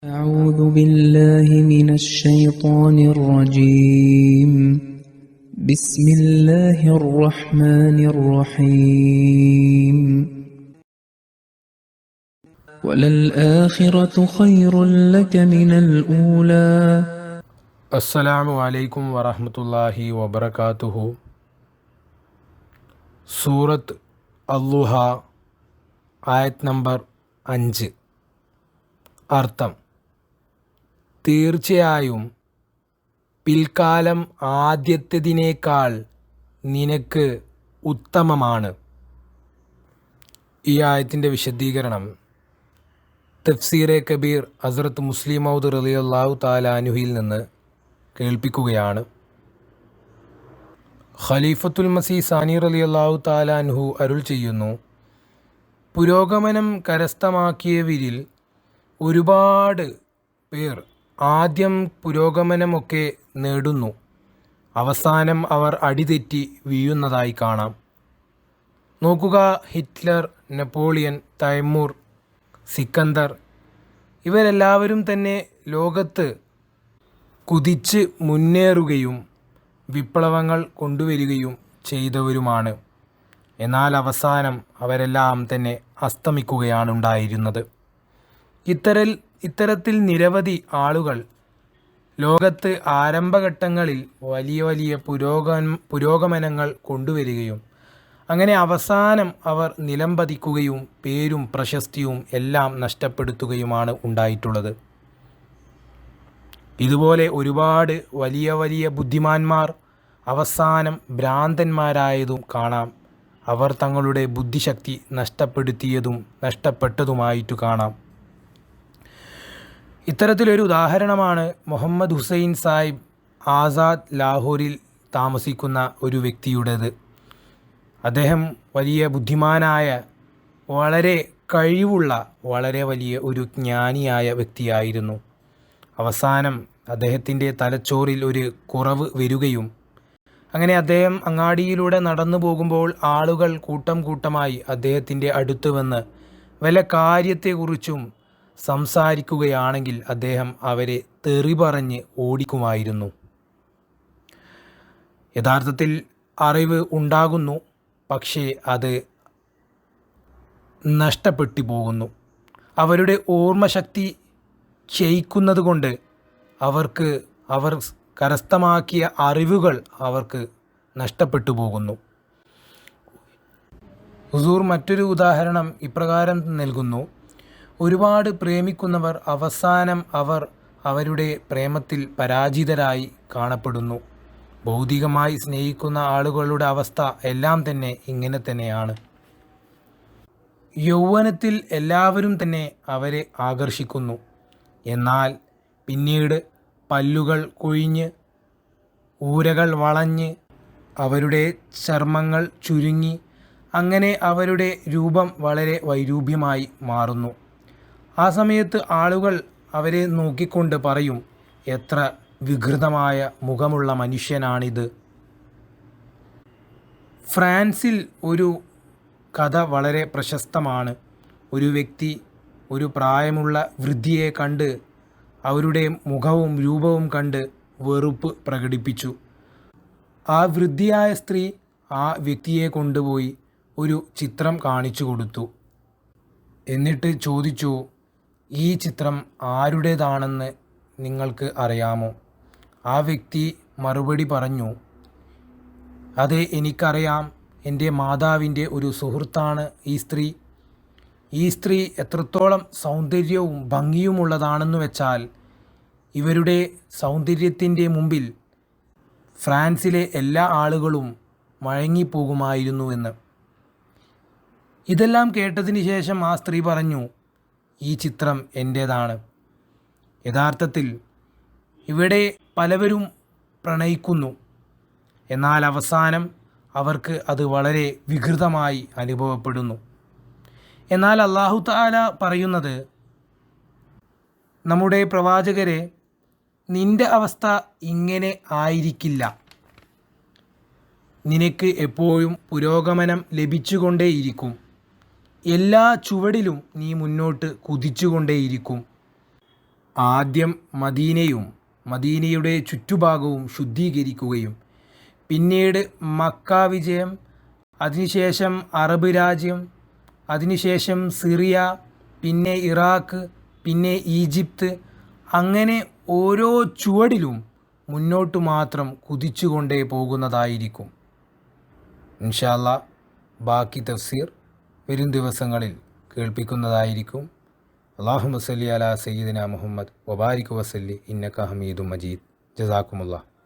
أعوذ بالله من الشيطان الرجيم بسم الله الرحمن الرحيم وللآخرة خير لك من الأولى അസ്സലാമു അലൈക്കും വറഹ്മത്തുള്ളാഹി വബറകാതുഹു. സൂറത്ത് അല്ലുഹ, ആയത് നമ്പർ 5. അർത്ഥം: തീർച്ചയായും പിൽക്കാലം ആദ്യത്തേതിനേക്കാൾ നിനക്ക് ഉത്തമമാണ്. ഈ ആയത്തിൻ്റെ വിശദീകരണം തഫ്സീറെ കബീർ ഹസ്രത്ത് മുസ്ലിം മൗദ് റളിയല്ലാഹു തആല അൻഹുവിൽ നിന്ന് കേൾപ്പിക്കുകയാണ്. ഖലീഫത്തുൽ മസീഹ് സാനി റളിയല്ലാഹു തആല അൻഹു അരുൾ ചെയ്യുന്നു: പുരോഗമനം കരസ്ഥമാക്കിയവരിൽ ഒരുപാട് പേർ ആദ്യം പുരോഗമനമൊക്കെ നേടുന്നു, അവസാനം അവർ അടിതെറ്റി വീഴുന്നതായി കാണാം. നോക്കുക, ഹിറ്റ്ലർ, നെപ്പോളിയൻ, തൈമൂർ, സിക്കന്ദർ ഇവരെല്ലാവരും തന്നെ ലോകത്ത് കുതിച്ച് മുന്നേറുകയും വിപ്ലവങ്ങൾ കൊണ്ടുവരികയും ചെയ്തവരുമാണ്. എന്നാൽ അവസാനം അവരെല്ലാം തന്നെ അസ്തമിക്കുകയാണ് ഉണ്ടായിരുന്നത്. ഇത്തരത്തിൽ നിരവധി ആളുകൾ ലോകത്ത് ആരംഭഘട്ടങ്ങളിൽ വലിയ വലിയ പുരോഗമനങ്ങൾ കൊണ്ടുവരികയും അങ്ങനെ അവസാനം അവർ നിലംപതിക്കുകയും പേരും പ്രശസ്തിയും എല്ലാം നഷ്ടപ്പെടുത്തുകയുമാണ് ഉണ്ടായിട്ടുള്ളത്. ഇതുപോലെ ഒരുപാട് വലിയ വലിയ ബുദ്ധിമാന്മാർ അവസാനം ഭ്രാന്തന്മാരായതും കാണാം. അവർ തങ്ങളുടെ ബുദ്ധിശക്തി നഷ്ടപ്പെട്ടതുമായിട്ടു കാണാം. ഇത്തരത്തിലൊരു ഉദാഹരണമാണ് മുഹമ്മദ് ഹുസൈൻ സാഹിബ് ആസാദ് ലാഹോറിൽ താമസിക്കുന്ന ഒരു വ്യക്തിയുടേത്. അദ്ദേഹം വലിയ ബുദ്ധിമാനായ, വളരെ കഴിവുള്ള, വളരെ വലിയ ഒരു ജ്ഞാനിയായ വ്യക്തിയായിരുന്നു. അവസാനം അദ്ദേഹത്തിൻ്റെ തലച്ചോറിൽ ഒരു കുറവ് വരികയും അങ്ങനെ അദ്ദേഹം അങ്ങാടിയിലൂടെ നടന്നു പോകുമ്പോൾ ആളുകൾ കൂട്ടം കൂട്ടമായി അദ്ദേഹത്തിൻ്റെ അടുത്ത് വന്ന് വല്ല കാര്യത്തെക്കുറിച്ചും സംസാരിക്കുകയാണെങ്കിൽ അദ്ദേഹം അവരെ തെറി പറഞ്ഞ് ഓടിക്കുമായിരുന്നു. യഥാർത്ഥത്തിൽ അറിവ് ഉണ്ടാകുന്നു, പക്ഷേ അത് നഷ്ടപ്പെട്ടു പോകുന്നു. അവരുടെ ഓർമ്മശക്തി ക്ഷയിക്കുന്നത് കൊണ്ട് അവർ കരസ്ഥമാക്കിയ അറിവുകൾ അവർക്ക് നഷ്ടപ്പെട്ടു പോകുന്നു. ഹുസൂർ മറ്റൊരു ഉദാഹരണം ഇപ്രകാരം നൽകുന്നു: ഒരുപാട് പ്രേമിക്കുന്നവർ അവസാനം അവരുടെ പ്രേമത്തിൽ പരാജിതരായി കാണപ്പെടുന്നു. ഭൗതികമായി സ്നേഹിക്കുന്ന ആളുകളുടെ അവസ്ഥ എല്ലാം തന്നെ ഇങ്ങനെ തന്നെയാണ്. യൗവനത്തിൽ എല്ലാവരും തന്നെ അവരെ ആകർഷിക്കുന്നു. എന്നാൽ പിന്നീട് പല്ലുകൾ കൊഴിഞ്ഞ്, ഊരകൾ വളഞ്ഞ്, അവരുടെ ചർമ്മങ്ങൾ ചുരുങ്ങി, അങ്ങനെ അവരുടെ രൂപം വളരെ വൈരൂപ്യമായി മാറുന്നു. ആ സമയത്ത് ആളുകൾ അവരെ നോക്കിക്കൊണ്ട് പറയും, എത്ര വികൃതമായ മുഖമുള്ള മനുഷ്യനാണിത്. ഫ്രാൻസിൽ ഒരു കഥ വളരെ പ്രശസ്തമാണ്. ഒരു വ്യക്തി ഒരു പ്രായമുള്ള വൃദ്ധയെ കണ്ട് അവരുടെ മുഖവും രൂപവും കണ്ട് വെറുപ്പ് പ്രകടിപ്പിച്ചു. ആ വൃദ്ധയായ സ്ത്രീ ആ വ്യക്തിയെ കൊണ്ടുപോയി ഒരു ചിത്രം കാണിച്ചു കൊടുത്തു. എന്നിട്ട് ചോദിച്ചു, ഈ ചിത്രം ആരുടേതാണെന്ന് നിങ്ങൾക്ക് അറിയാമോ? ആ വ്യക്തി മറുപടി പറഞ്ഞു, അതെ, എനിക്കറിയാം, എൻ്റെ മാതാവിൻ്റെ ഒരു സുഹൃത്താണ് ഈ സ്ത്രീ. ഈ സ്ത്രീ എത്രത്തോളം സൗന്ദര്യവും ഭംഗിയുമുള്ളതാണെന്ന് വെച്ചാൽ ഇവരുടെ സൗന്ദര്യത്തിൻ്റെ മുമ്പിൽ ഫ്രാൻസിലെ എല്ലാ ആളുകളും മഴങ്ങിപ്പോകുമായിരുന്നുവെന്ന്. ഇതെല്ലാം കേട്ടതിന് ശേഷം ആ സ്ത്രീ പറഞ്ഞു, ഈ ചിത്രം എൻ്റേതാണ്. യഥാർത്ഥത്തിൽ ഇവിടെ പലവരും പ്രണയിക്കുന്നു, എന്നാൽ അവസാനം അവർക്ക് അത് വളരെ വികൃതമായി അനുഭവപ്പെടുന്നു. എന്നാൽ അല്ലാഹു തആല പറയുന്നത്, നമ്മുടെ പ്രവാചകരെ, നിന്റെ അവസ്ഥ ഇങ്ങനെ ആയിരിക്കില്ല. നിനക്ക് എപ്പോഴും പുരോഗമനം ലഭിച്ചുകൊണ്ടേയിരിക്കും. എല്ലാ ചുവടിലും നീ മുന്നോട്ട് കുതിച്ചുകൊണ്ടേയിരിക്കും. ആദ്യം മദീനയും മദീനയുടെ ചുറ്റുഭാഗവും ശുദ്ധീകരിക്കുകയും പിന്നീട് മക്ക വിജയം, അതിനുശേഷം അറബ് രാജ്യം, അതിനുശേഷം സിറിയ, പിന്നെ ഇറാഖ്, പിന്നെ ഈജിപ്ത്, അങ്ങനെ ഓരോ ചുവടിലും മുന്നോട്ട് മാത്രം കുതിച്ചുകൊണ്ടേ പോകുന്നതായിരിക്കും. ഇൻഷാ അല്ലാഹ് ബാക്കി തഫ്സീർ വരും ദിവസങ്ങളിൽ കേൾപ്പിക്കുന്നതായിരിക്കും. അല്ലാഹുമ്മ സല്ലി അലാ സയ്യിദിന മുഹമ്മദ് വബാരിക് വസല്ലി ഇന്നക ഹമീദും മജീദ്. ജസാക്കുമുല്ലാഹ്.